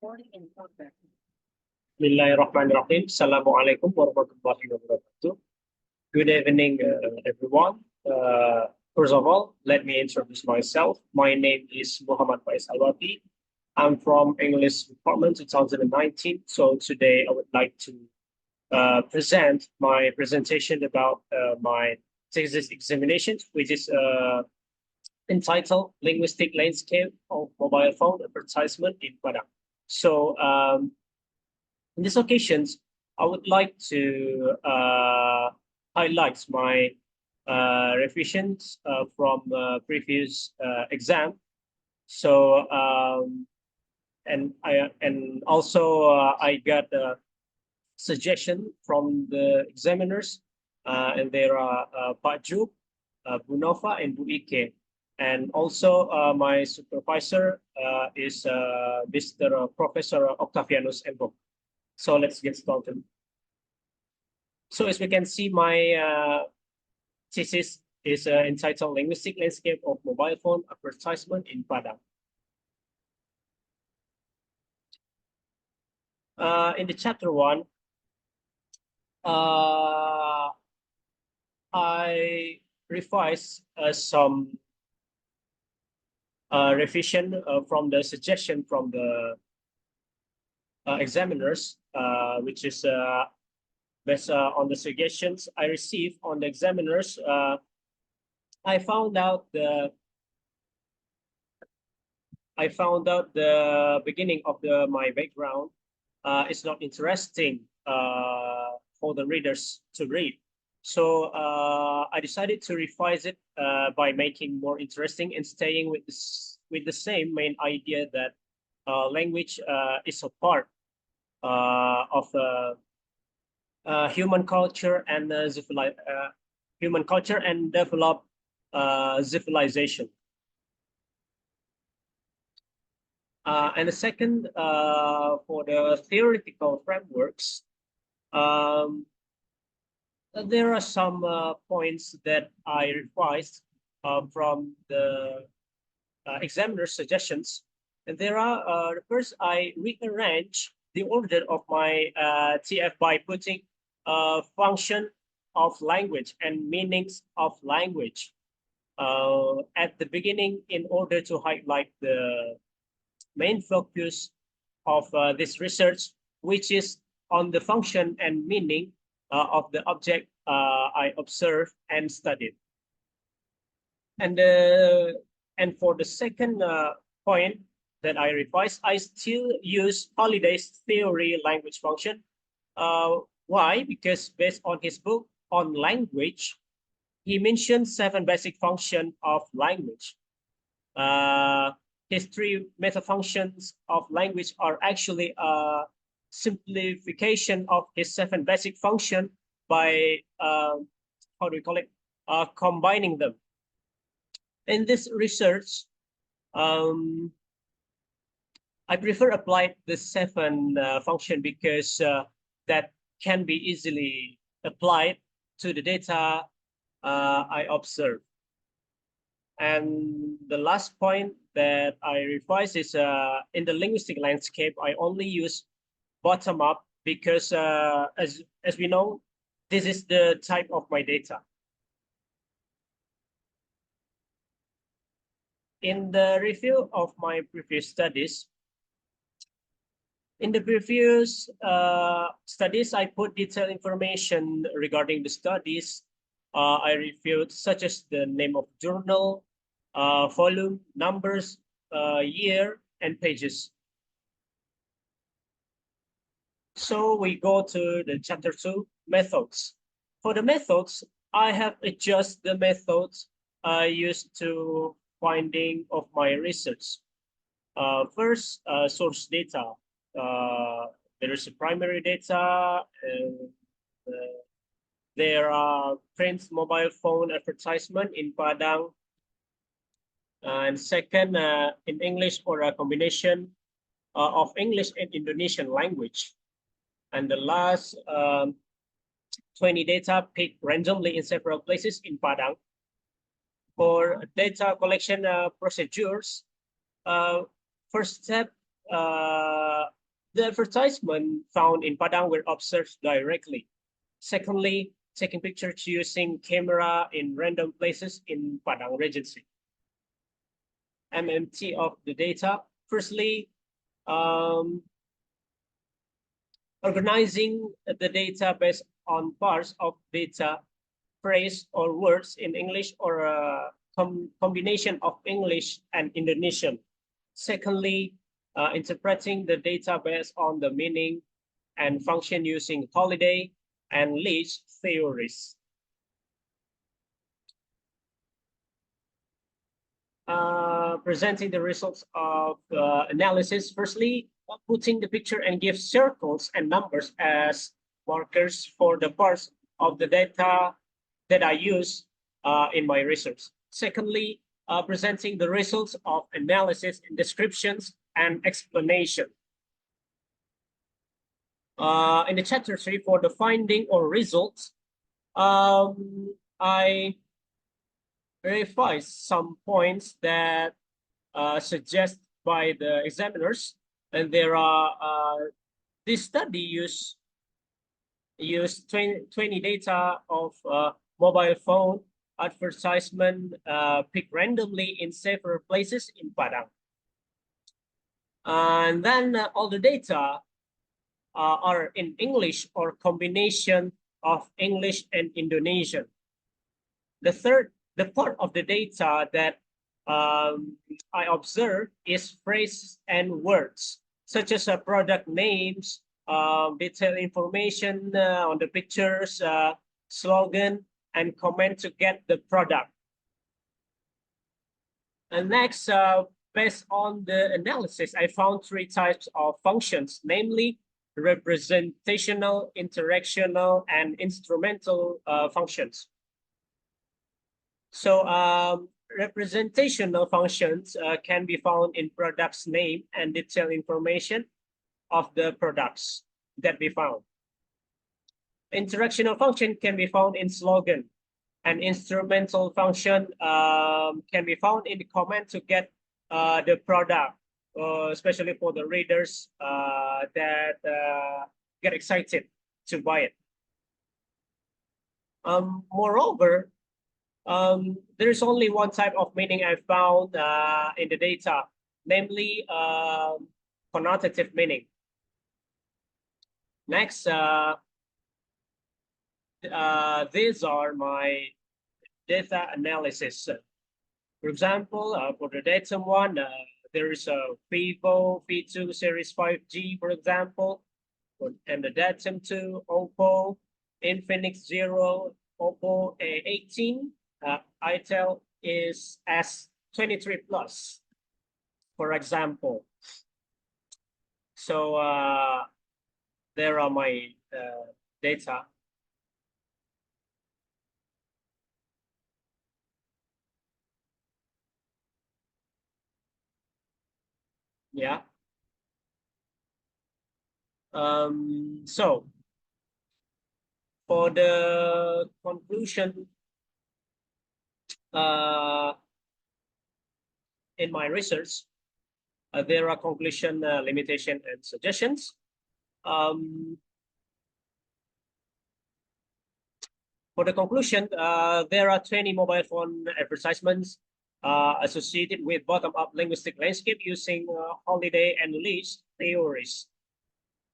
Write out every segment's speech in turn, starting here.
Bismillahirrahmanirrahim. Assalamualaikum warahmatullahi wabarakatuh. Good evening, everyone. First of all, let me introduce myself. My name is Muhammad Faiz Alwafi. I'm from English Department 2019. So today I would like to present my presentation about my thesis examination, which is entitled Linguistic Landscape of Mobile Phone Advertisement in Padang. So in this occasion, I would like to highlight my revisions from previous exam. So and also I got a suggestion from the examiners, and there are Pak Ju, Bu Nova, and Bu Ike. And also my supervisor is Mr. Professor Octavianus Embok. So let's get started. So as we can see, my thesis is entitled Linguistic Landscape of Mobile Phone Advertisement in Padang. In the chapter 1, I revised some revision from the suggestion from the examiners, which is based on the suggestions I received on the examiners. I found out the beginning of my background is not interesting for the readers to read. So I decided to revise it by making more interesting and staying with the same main idea that language is a part of human culture and human culture and develop civilization. And the second, for the theoretical frameworks, there are some points that I revised from the examiner's suggestions. And there are, first, I rearrange the order of my TF by putting function of language and meanings of language at the beginning in order to highlight the main focus of this research, which is on the function and meaning of the object I observed and studied. And for the second point that I revised, I still use Holiday's theory language function. Why? Because based on his book on language, he mentioned 7 basic functions of language. His 3 meta functions of language are actually a simplification of his 7 basic functions by how do we call it? Combining them. In this research, I prefer apply the 7 function because that can be easily applied to the data I observe. And the last point that I revise is in the linguistic landscape, I only use bottom up because as we know, this is the type of my data. In the review of my previous studies, in the previous studies, I put detailed information regarding the studies I reviewed, such as the name of journal, volume, numbers, year, and pages. So we go to the chapter 2, methods. For the methods, I have adjusted the methods I used to finding of my research. First, source data. There is a primary data, and there are print mobile phone advertisement in Padang. And second, in English or a combination of English and Indonesian language. And the last 20 data picked randomly in several places in Padang. For data collection procedures, first step the advertisement found in Padang were observed directly. Secondly, taking pictures using camera in random places in Padang Regency. MMT of the data. Firstly, organizing the data based on parts of data, phrase or words in English or a combination of English and Indonesian. Secondly, interpreting the data based on the meaning and function using holiday and leash theories. Presenting the results of analysis. Firstly, putting the picture and give circles and numbers as markers for the parts of the data that I use in my research. Secondly, presenting the results of analysis in descriptions and explanation. In the chapter 3 for the finding or results, I verify some points that suggest by the examiners, and there are this study use 20 data of mobile phone advertisement picked randomly in several places in Padang. And then all the data are in English or combination of English and Indonesian. The part of the data that I observe is phrases and words, such as product names, detailed information on the pictures, slogan, and comment to get the product. And next, based on the analysis, I found 3 types of functions, namely representational, interactional, and instrumental functions. So representational functions can be found in products name and detailed information of the products that we found. Interactional function can be found in slogan, and instrumental function can be found in the comment to get the product, especially for the readers that get excited to buy it. Moreover, there is only one type of meaning I found in the data, namely connotative meaning. Next, these are my data analysis. For example, for the datum 1, there is a Vivo V2 Series 5G, for example, and the datum 2, Oppo, Infinix 0, Oppo A18, ITEL is S23 Plus, for example. So there are my data. Yeah. So for the conclusion, in my research, there are conclusion, limitation, and suggestions. For the conclusion, there are 20 mobile phone advertisements associated with bottom-up linguistic landscape using holiday and leash theories.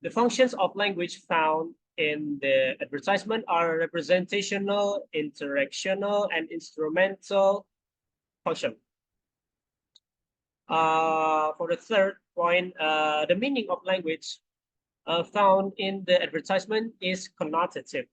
The functions of language found in the advertisement are representational, interactional, and instrumental function. For the third point, the meaning of language found in the advertisement is connotative.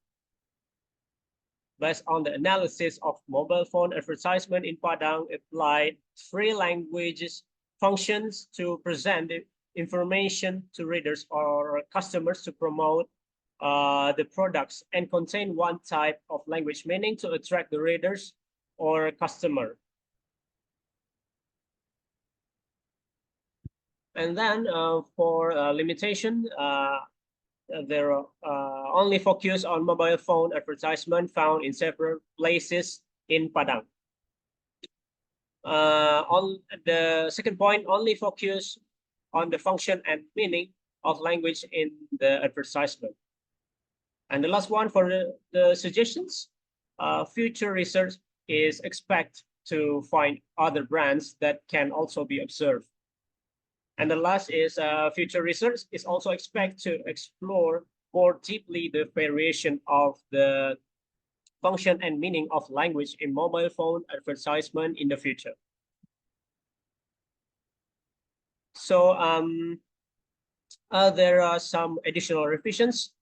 Based on the analysis of mobile phone advertisement in Padang, applied 3 languages functions to present information to readers or customers to promote the products, and contain 1 type of language meaning to attract the readers or customer. And then for limitation, there are only focus on mobile phone advertisement found in several places in Padang. On the second point, only focus on the function and meaning of language in the advertisement. And the last one for the suggestions, future research is expect to find other brands that can also be observed. And the last is future research is also expect to explore more deeply the variation of the function and meaning of language in mobile phone advertisement in the future. So there are some additional revisions.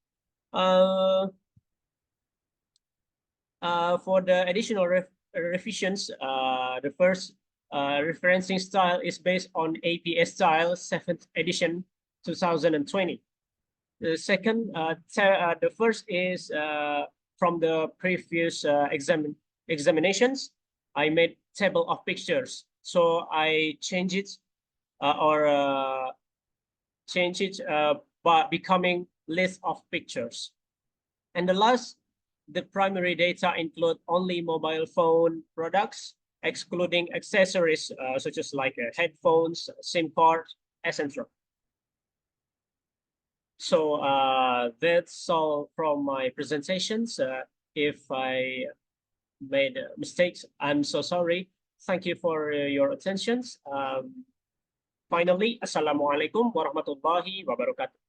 For the additional revisions, the first referencing style is based on APS style 7th edition 2020. The second, the first is from the previous examinations. I made table of pictures, so I change it by becoming list of pictures. And the last, the primary data include only mobile phone products, excluding accessories such as like headphones, SIM card, etc. So that's all from my presentations. If I made mistakes, I'm so sorry. Thank you for your attention. Finally, Assalamualaikum warahmatullahi wabarakatuh.